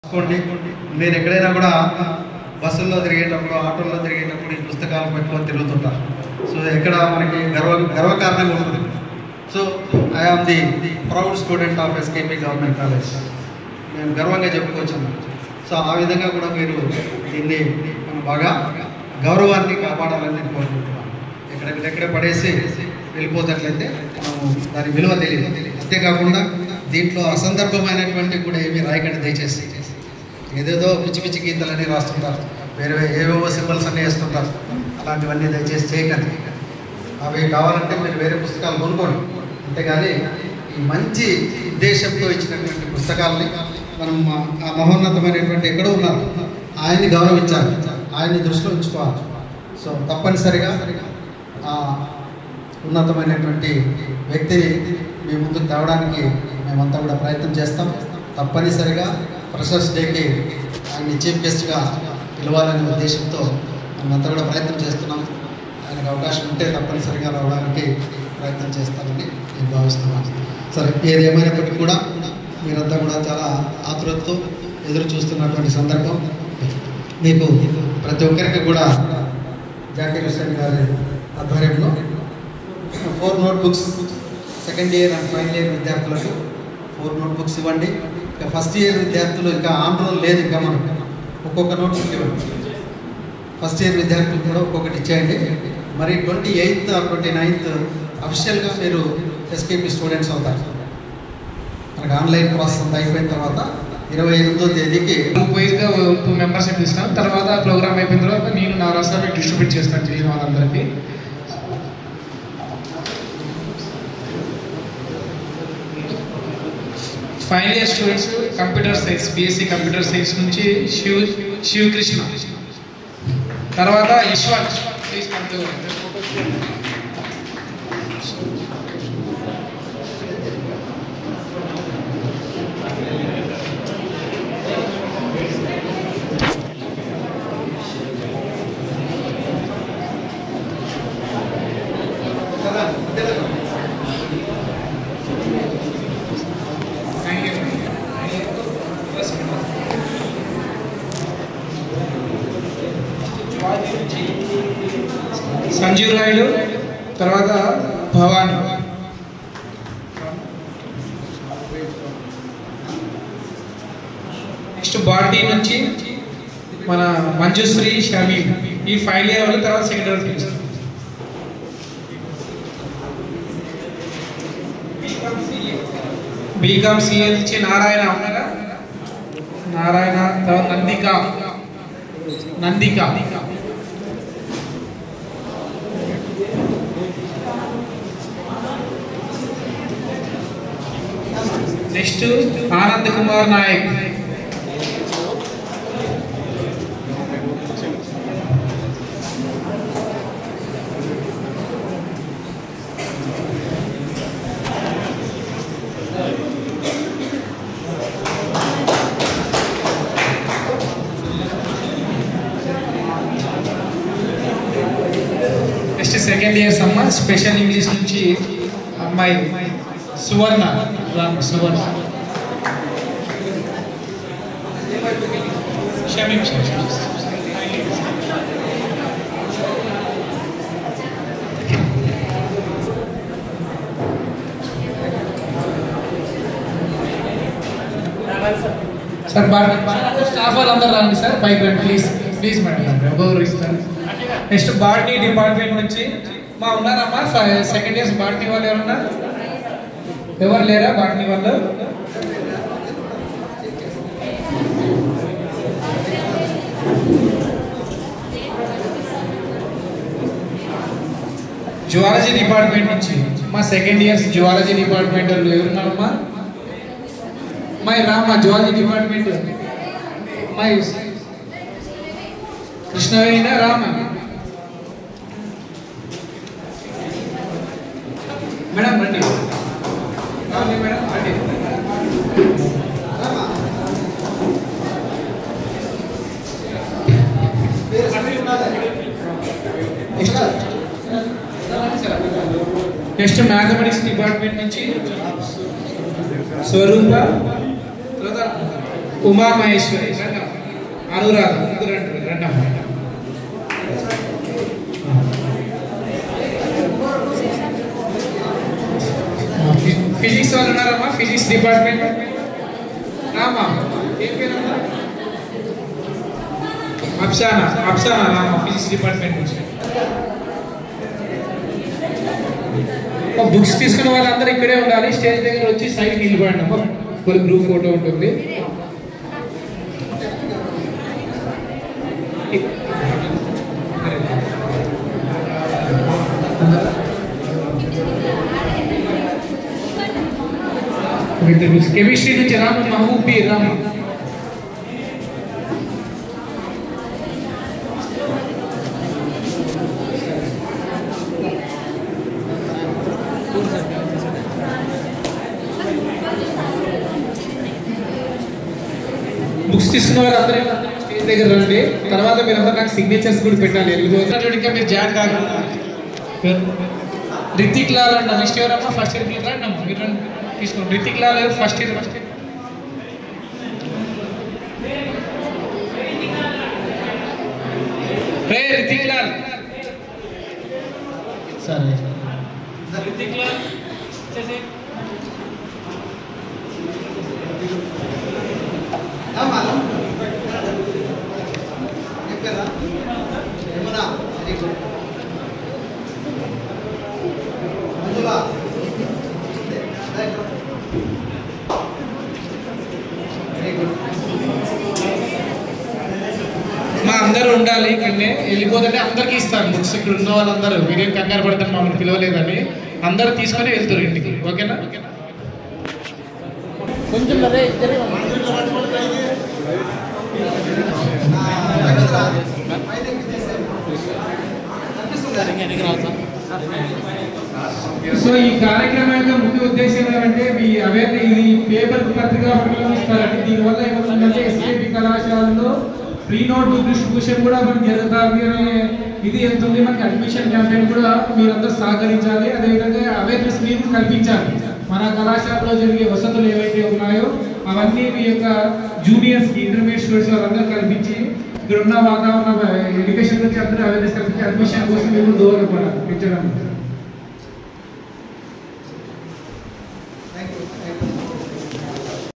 చూసుకోండి. మీరు ఎక్కడైనా కూడా బస్సుల్లో తిరిగేటప్పుడు, ఆటోల్లో తిరిగేటప్పుడు ఈ పుస్తకాలు పెట్టుకొని తిరుగుతుంటారు. సో ఎక్కడ మనకి గర్వకారణంగా ఉంటుంది. So I am the proud student of SKP government college. నేను గర్వంగా చెప్పుకోవచ్చు. సో ఆ విధంగా కూడా మీరు దీన్ని మనం బాగా గౌరవాన్ని కాపాడాలని నేను కోరుకుంటున్నాను. ఎక్కడ పడేసి వెళ్ళిపోతట్లయితే మనము దాని విలువ తెలియదు. అంతేకాకుండా దీంట్లో అసందర్భమైనటువంటి కూడా ఏమీ రాయకండి దయచేసి. ఏదేదో పిచ్చి పిచ్చి గీతలన్నీ రాస్తుంటారు, వేరే ఏవేవో సింబల్స్ అన్నీ వేస్తుంటారు. అలాంటివన్నీ దయచేసి చేయకండి. అవి కావాలంటే మీరు వేరే పుస్తకాలు కొనుక్కోండి. అంతేగాని ఈ మంచి ఉద్దేశంతో ఇచ్చినటువంటి పుస్తకాలని మనం ఆ మహోన్నతమైనటువంటి ఎక్కడో ఉన్నారు ఆయన్ని గౌరవించాలి, ఆయన్ని దృష్టిలో ఉంచుకోవాలి. సో తప్పనిసరిగా ఉన్నతమైనటువంటి వ్యక్తిని మీ ముందుకు తేవడానికి మేమంతా కూడా ప్రయత్నం చేస్తాం. తప్పనిసరిగా ఫ్రెషర్స్ డేకి ఆయన్ని చీఫ్ గెస్ట్గా పిలవాలనే ఉద్దేశంతో మేమంతా కూడా ప్రయత్నం చేస్తున్నాం. ఆయనకు అవకాశం ఉంటే తప్పనిసరిగా రావడానికి ప్రయత్నం చేస్తామని నేను భావిస్తున్నాను. సరే, ఏదేమైనప్పటికీ కూడా మీరంతా కూడా చాలా ఆతృతతో ఎదురు చూస్తున్నటువంటి సందర్భం. మీకు ప్రతి ఒక్కరికి కూడా జాకీర్ హుస్సేన్ గారి ఆధ్వర్యంలో 4 notebooks second year and final year విద్యార్థులకు 4 నోట్బుక్స్ ఇవ్వండి. ఇంకా ఫస్ట్ ఇయర్ విద్యార్థులు ఇంకా ఆన్ రోల్ లేదు, ఇంకా మనం ఒక్కొక్క నోట్బుక్ ఇవ్వండి. ఫస్ట్ ఇయర్ విద్యార్థులు కూడా ఒక్కొక్కటి ఇచ్చేయండి. మరి 28th or 29th అఫిషియల్గా మీరు ఎస్కేపీ స్టూడెంట్స్ అవుతారు. మనకు ఆన్లైన్ ప్రాసెస్ అంతా అయిపోయిన తర్వాత 28వ తేదీకి వైజ్గా 2 మెంబర్షిప్ ఇస్తాను. తర్వాత ప్రోగ్రామ్ అయిపోయిన తర్వాత నేను నా రాష్ట్రానికి డిస్ట్రిబ్యూట్ చేస్తాను చేసిన వాళ్ళందరికీ. Final year students computer science, BSc computer science నుంచి శివకృష్ణ, తర్వాత యశ్వంత్. సంజీవ్ రాయుడు, తర్వాత భవాని. నెక్స్ట్ బాడీ నుంచి మన మంజుశ్రీ, షమీమ్. ఈ ఫైనల్ ఇయర్ వాళ్ళు తర్వాత సెకండ్ ఇయర్ తీస్తారు. బీకామ్ సిఏ నుంచి నారాయణ ఉన్నారా? నారాయణ, తర్వాత Nandika. Next Anand Kumar Nayak. Next second years అమ్మ స్పెషల్ ఇంగ్లీష్ నుంచి అమ్మాయి సువర్ణ. సార్ స్టాఫ్ వాళ్ళందరూ రండి సార్, పైకి రండి ప్లీజ్ మేడం, గౌరవిస్తాను. నెక్స్ట్ బాటనీ డిపార్ట్మెంట్ నుంచి మా ఉన్నారమ్మా సెకండ్ ఇయర్స్ బాటనీ వాళ్ళు ఎవరున్నారు? ఎవరు లేరా బాటనీ వాళ్ళు? జువాలజీ డిపార్ట్మెంట్ నుంచి మా సెకండ్ ఇయర్స్ జువాలజీ డిపార్ట్మెంట్ వాళ్ళు ఎవరున్నారమ్మా? మై రామ్మా జువాలజీ డిపార్ట్మెంట్ మై కృష్ణవేణినా రామా? మేడం రండి మేడం రండి. నెక్స్ట్ మ్యాథమెటిక్స్ డిపార్ట్మెంట్ నుంచి స్వరూప, ఉమా మహేశ్వరి, అనురాధ, రెండమ్మ. ఫిజిక్స్ వాళ్ళు ఉన్నారమ్మా, ఫిజిక్స్ డిపార్ట్మెంట్ రామా, ఏం పేరమ్మా? అప్సానా రామా, ఫిజిక్స్ డిపార్ట్మెంట్ నుంచి. బుక్స్ తీసుకున్న వాళ్ళందరూ ఇక్కడే ఉండాలి, స్టేజ్ దగ్గర వచ్చి సైడ్ నిలబడండి అమ్మా, ఒక గ్రూప్ ఫోటో ఉంటుంది. కెమిస్ట్రీ నుంచి రాము మహబూబ్ బి రాము. బుక్స్ తీసుకున్న వారు అందరూ స్టేజ్ దగ్గర రండి. తర్వాత మీరు అందరూ నాకు సిగ్నేచర్స్ కూడా పెట్టాలి. వెళ్ళిపోతున్నట్టు మీరు జాయిన్ కాకుండా రితిక్ లాల్ అన్న నెక్స్ట్ ఎవరమ్మా? ఫస్ట్ ఇయర్ మీరు రండి అమ్మా, మీరు రండి తీసుకోండి. Ritik Lal first year. రితిక్ లాల్ సరే, రితిక్ లాల్ మా అందరూ ఉండాలి ఇక్కడనే. వెళ్ళిపోతుంటే అందరికీ ఇస్తాను బుక్స్. ఇక్కడ ఉన్న వాళ్ళందరూ మీరేం కంగారు పడతారు మమ్మల్ని పిలవలేదని, అందరూ తీసుకొని వెళ్తారు ఇంటికి. ఓకేనా? కొంచెం సో ఈ కార్యక్రమం యొక్క ముఖ్య ఉద్దేశం ఏమంటే మీ అవేర్నెస్. ఇది పేపర్ పత్రికా ఇస్తారండి. దీనివల్ల ఏమవుతుందంటే ఎస్కేపీ కళాశాలలో ఫ్రీ నోట్ బుక్ డిస్ట్రిబ్యూషన్ కూడా మనకి జరుగుతుంది అనే ఇది వెళ్తుంది. మనకి అడ్మిషన్ క్యాంపెయిన్ కూడా మీరందరూ సహకరించాలి. అదేవిధంగా అవేర్నెస్ మీరు కల్పించాలి. మన కళాశాలలో జరిగే వసతులు ఏవైతే ఉన్నాయో అవన్నీ మీ యొక్క జూనియర్స్, ఇంటర్మీడియట్ స్టూడెంట్స్ వాళ్ళందరూ కల్పించి ఇక్కడ ఉన్న వాతావరణ ఎడ్యుకేషన్ గురించి అందరూ అవేర్నెస్ కల్పించి అడ్మిషన్ కోసం మీరు దోహదపడాలి పెంచడానికి.